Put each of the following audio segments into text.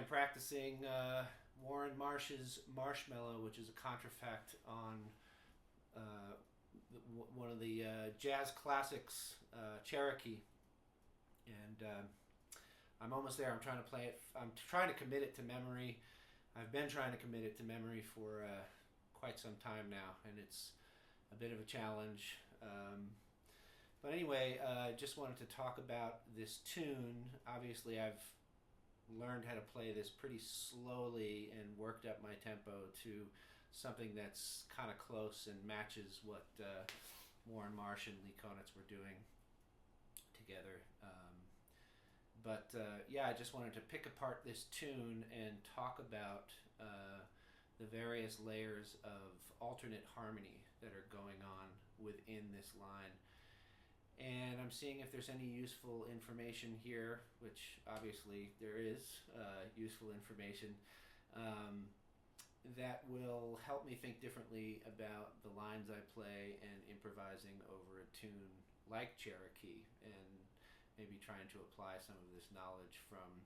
Practicing Warne Marsh's Marshmallow, which is a contrafact on one of the jazz classics, Cherokee. And I'm almost there. I'm trying to play it. I'm trying to commit it to memory. I've been trying to commit it to memory for quite some time now, and it's a bit of a challenge. But anyway, I just wanted to talk about this tune. Obviously, I've learned how to play this pretty slowly and worked up my tempo to something that's kind of close and matches what Warne Marsh and Lee Konitz were doing together. Yeah, I just wanted to pick apart this tune and talk about the various layers of alternate harmony that are going on within this line. And I'm seeing if there's any useful information here, which obviously there is useful information, that will help me think differently about the lines I play and improvising over a tune like Cherokee, and maybe trying to apply some of this knowledge from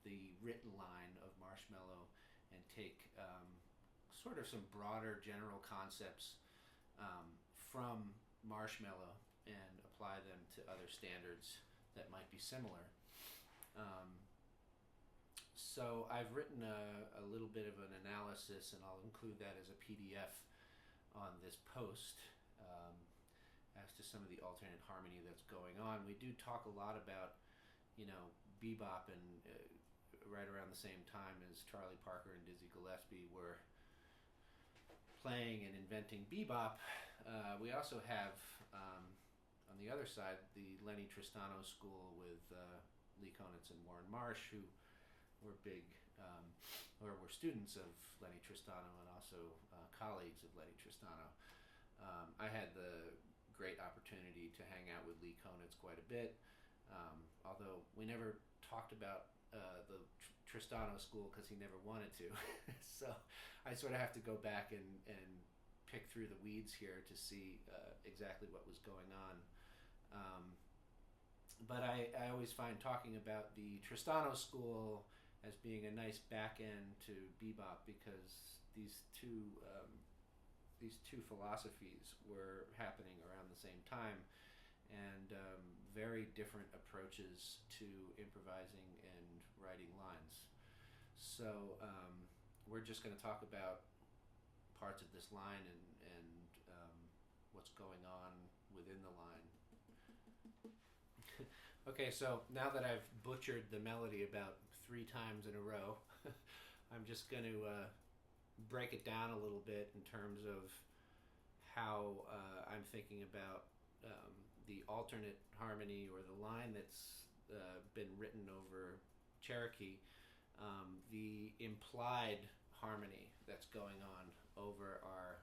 the written line of Marshmallow and take sort of some broader general concepts from Marshmallow and apply them to other standards that might be similar. So I've written a little bit of an analysis, and I'll include that as a PDF on this post as to some of the alternate harmony that's going on. We do talk a lot about, bebop, and right around the same time as Charlie Parker and Dizzy Gillespie were playing and inventing bebop. We also have on the other side, the Lenny Tristano school with Lee Konitz and Warne Marsh, who were or were students of Lenny Tristano and also colleagues of Lenny Tristano. I had the great opportunity to hang out with Lee Konitz quite a bit, although we never talked about the Tristano school because he never wanted to. So I sort of have to go back and pick through the weeds here to see exactly what was going on. But I always find talking about the Tristano school as being a nice back end to bebop, because these two philosophies were happening around the same time, and very different approaches to improvising and writing lines. So we're just going to talk about parts of this line and what's going on within the line. Okay, so now that I've butchered the melody about 3 times in a row, I'm just going to break it down a little bit in terms of how I'm thinking about the alternate harmony, or the line that's been written over Cherokee, the implied harmony that's going on over our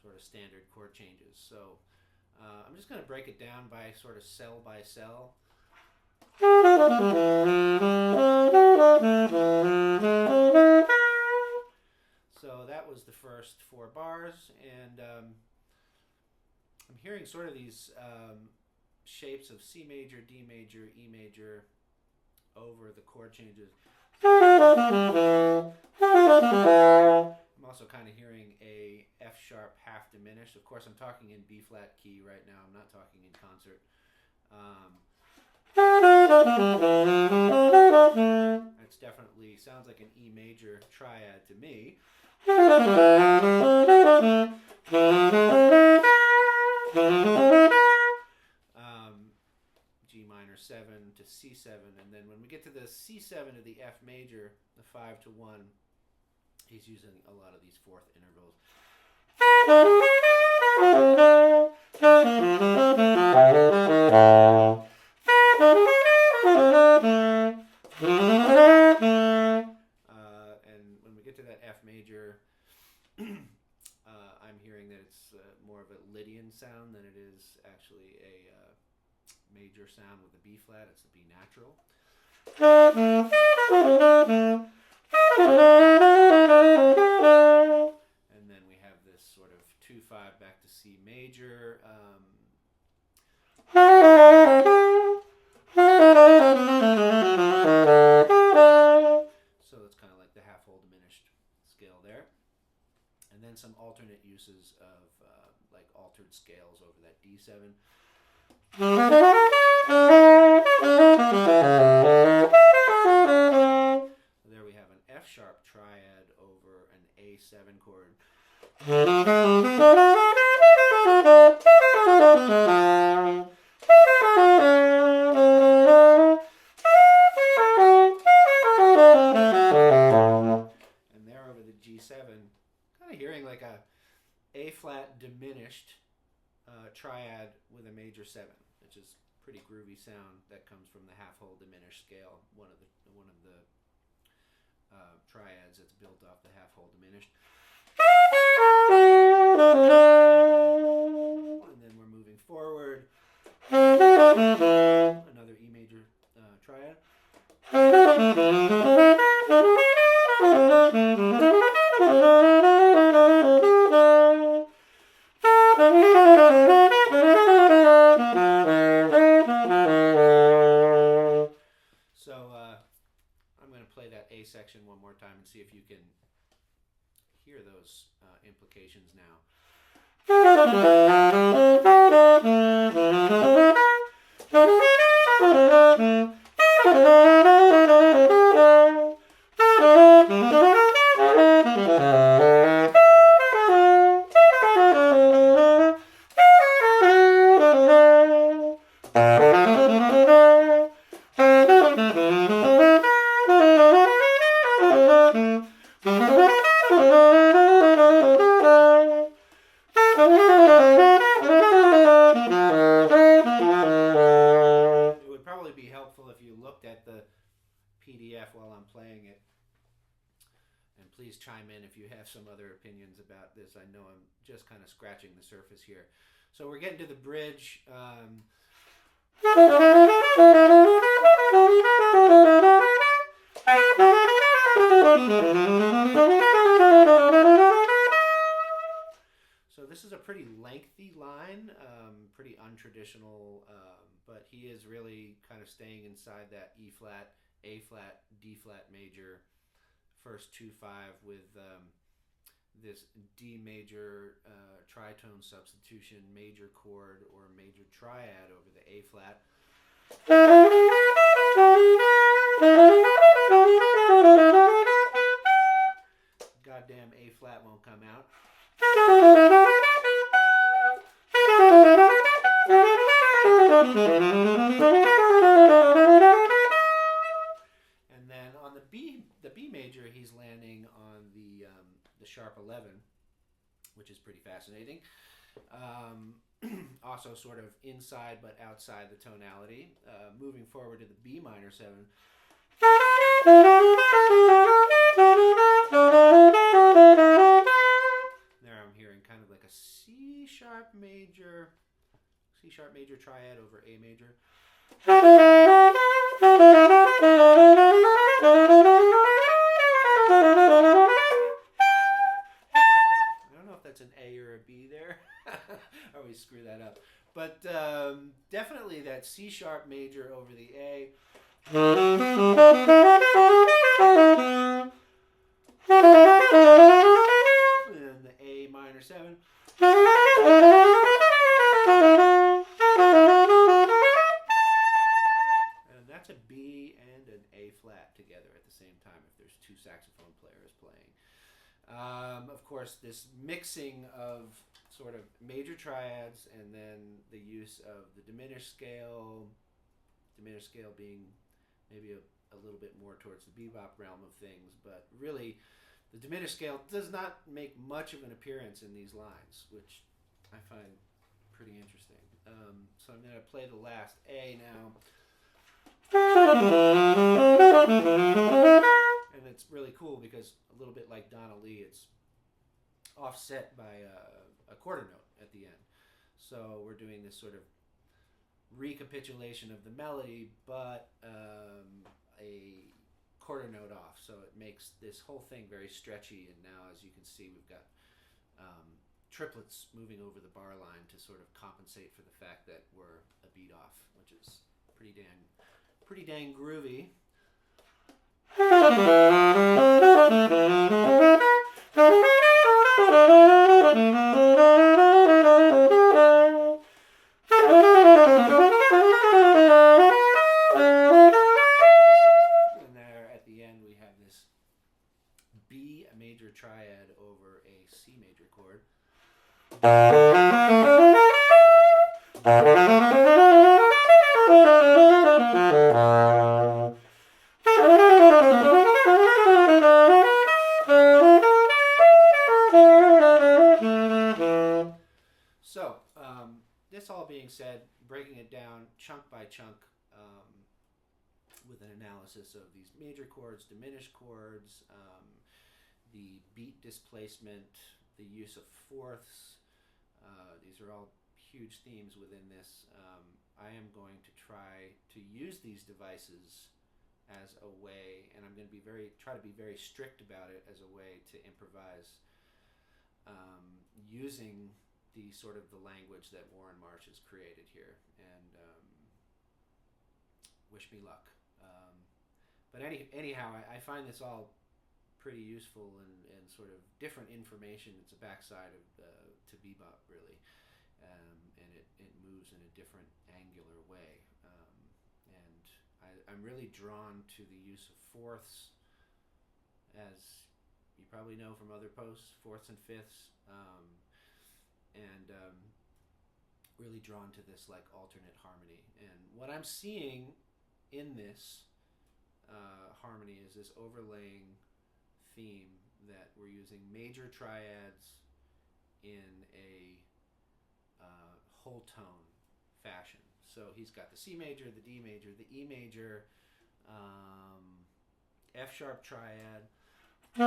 sort of standard chord changes. So I'm just going to break it down by sort of cell by cell. So that was the first 4 bars, and I'm hearing sort of these shapes of C major, D major, E major over the chord changes. I'm also kind of hearing a F sharp half diminished. Of course, I'm talking in B flat key right now. I'm not talking in concert. That's definitely sounds like an E major triad to me. G minor 7 to C7, and then when we get to the C7 to the F major, the 5 to 1, he's using a lot of these fourth intervals. And when we get to that F major, I'm hearing that it's more of a Lydian sound than it is actually a major sound with a B flat. It's the B natural. And then we have this sort of 2-5 back to C major. So it's kind of like the half whole diminished scale there. And then some alternate uses of like altered scales over that D7. There we have an F sharp triad over an A7 chord. And there over the G7, kind of hearing like a A flat diminished triad with a major 7, which is pretty groovy sound that comes from the half whole diminished scale, one of the triads that's built off the half whole diminished. And then we're moving forward. Another E major triad. So I'm going to play that A section one more time and see if you can hear those implications now. Please chime in if you have some other opinions about this. I know I'm just kind of scratching the surface here. So we're getting to the bridge. So this is a pretty lengthy line, pretty untraditional, but he is really kind of staying inside that E flat, A flat, D flat major. First 2-5 with this D major tritone substitution major chord or major triad over the A flat. Goddamn A flat won't come out. And then on the B major, he's landing on the sharp 11, which is pretty fascinating. Also sort of inside but outside the tonality. Moving forward to the B minor 7. There I'm hearing kind of like a C sharp major triad over A major. An A or a B there. I always screw that up. But definitely that C sharp major over the A. And the A minor 7. And that's saxophone player is playing. Of course, this mixing of sort of major triads and then the use of the diminished scale being maybe a little bit more towards the bebop realm of things, but really the diminished scale does not make much of an appearance in these lines, which I find pretty interesting. So I'm going to play the last A now. And it's really cool because a little bit like Donna Lee, it's offset by a quarter note at the end. So we're doing this sort of recapitulation of the melody, but a quarter note off. So it makes this whole thing very stretchy. And now, as you can see, we've got triplets moving over the bar line to sort of compensate for the fact that we're a beat off, which is pretty dang groovy. And there at the end we have this B major triad over a C major chord. So, this all being said, breaking it down chunk by chunk with an analysis of these major chords, diminished chords, the beat displacement, the use of fourths. These are all huge themes within this. I am going to try to use these devices as a way, and I'm going to try to be very strict about it as a way to improvise using the sort of the language that Warne Marsh has created here, and wish me luck. But anyhow, I find this all pretty useful and sort of different information. It's a backside of to bebop, really, and it moves in a different angular way. And I'm really drawn to the use of fourths, as you probably know from other posts, fourths and fifths, and really drawn to this like alternate harmony. And what I'm seeing in this harmony is this overlaying theme that we're using major triads in a whole tone fashion. So he's got the C major, the D major, the E major, F sharp triad. I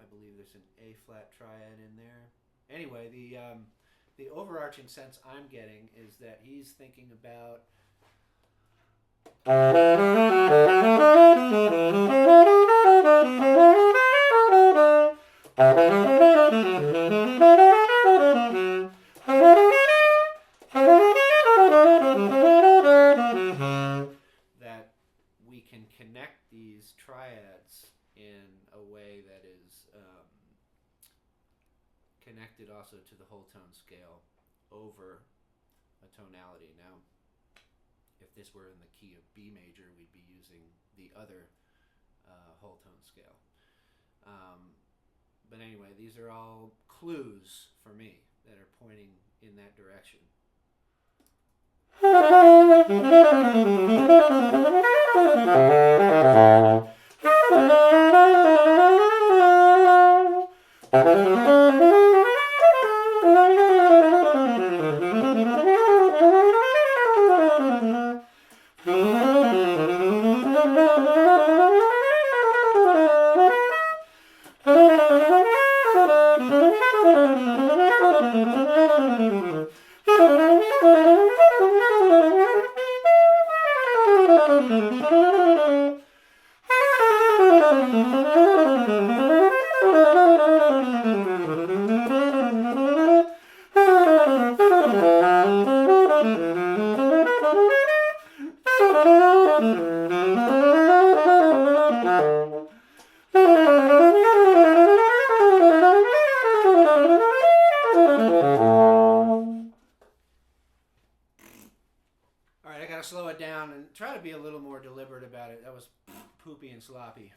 believe there's an A flat triad in there. Anyway, the overarching sense I'm getting is that he's thinking about that we can connect these triads in a way that is connected also to the whole tone scale over a tonality. Now, if this were in the key of B major, we'd be using the other whole tone scale. But anyway, these are all clues for me that are pointing in that direction. to slow it down and try to be a little more deliberate about it. That was poopy and sloppy.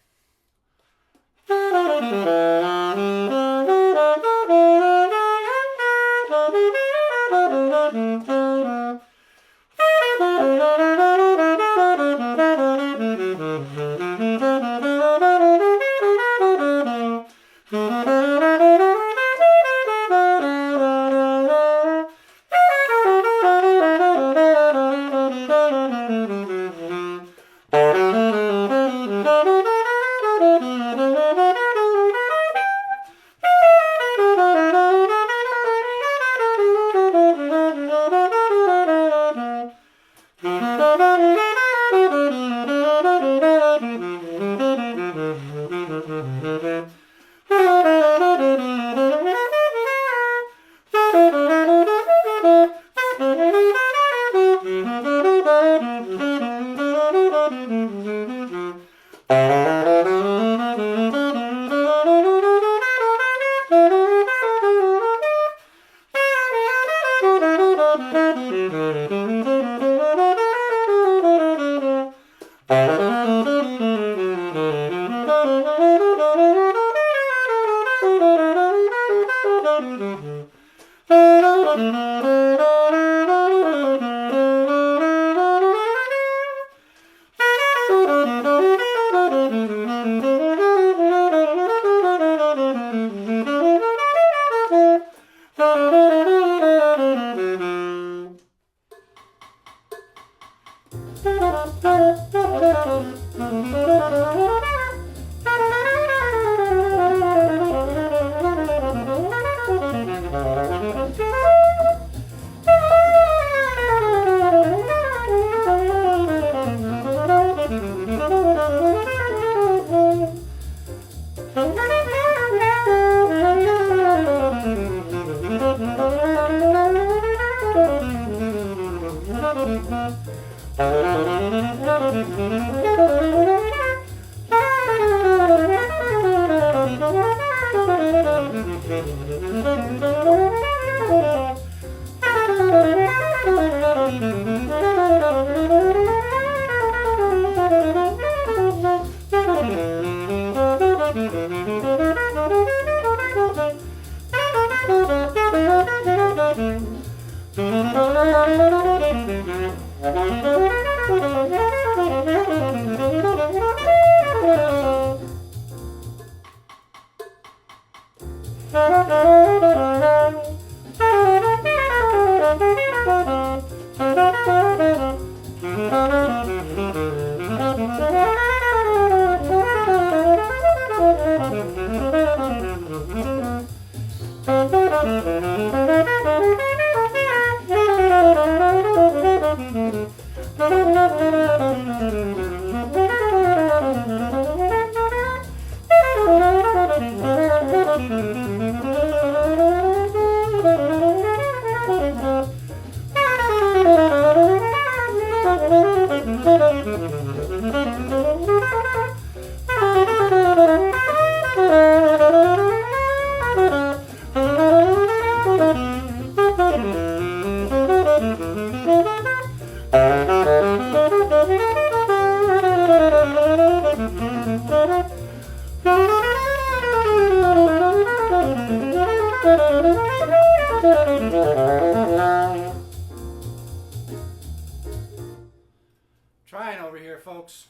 Trying over here, folks.